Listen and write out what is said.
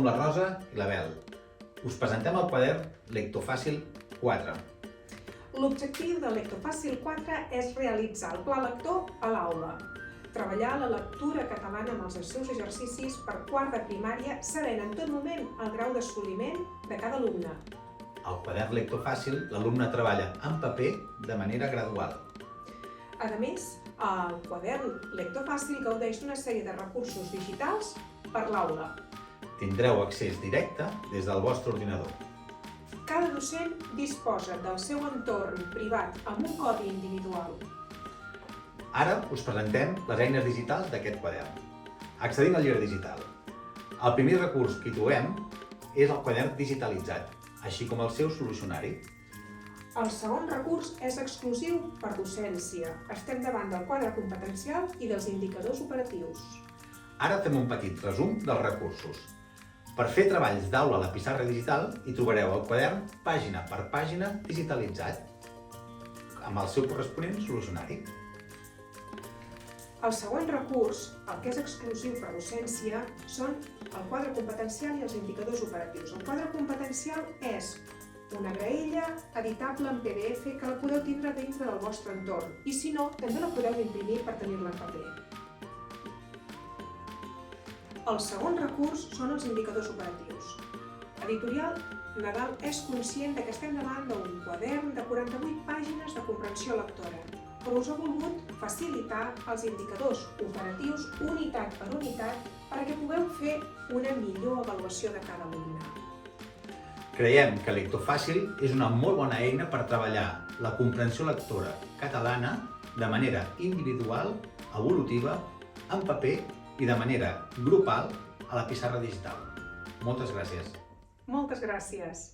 Som la Rosa i l'Abel. Us presentem el quadern Lectofàcil 4. L'objectiu de Lectofàcil 4 és realitzar el pla lector a l'aula, treballar la lectura catalana amb els seus exercicis per quart de primària, sabent en tot moment el grau d'assoliment de cada alumne. Al quadern Lectofàcil, l'alumne treballa en paper de manera gradual. A més, el quadern Lectofàcil gaudeix d'una sèrie de recursos digitals per l'aula. Tindreu accés directe des del vostre ordinador. Cada docent disposa del seu entorn privat amb un codi individual. Ara us presentem les eines digitals d'aquest quadern. Accedim al llibre digital. El primer recurs que hi trobem és el quadern digitalitzat, així com el seu solucionari. El segon recurs és exclusiu per docència. Estem davant del quadre competencial i dels indicadors operatius. Ara fem un petit resum dels recursos. Per fer treballs d'aula a la pissarra digital hi trobareu el quadern pàgina per pàgina digitalitzat, amb el seu corresponent solucionari. El següent recurs, el que és exclusiu per docència, són el quadre competencial i els indicadors operatius. El quadre competencial és una graella editable en PDF que la podeu tindre dintre del vostre entorn i, si no, també la podeu imprimir per tenir-la en paper. El segon recurs són els indicadors operatius. Editorial Nadal és conscient que estem davant d'un quadern de 48 pàgines de comprensió lectora, però us ha volgut facilitar els indicadors operatius unitat per unitat perquè pugueu fer una millor avaluació de cada alumne. Creiem que Lectofàcil és una molt bona eina per treballar la comprensió lectora catalana de manera individual, evolutiva, en paper i de manera grupal a la pissarra digital. Moltes gràcies. Moltes gràcies.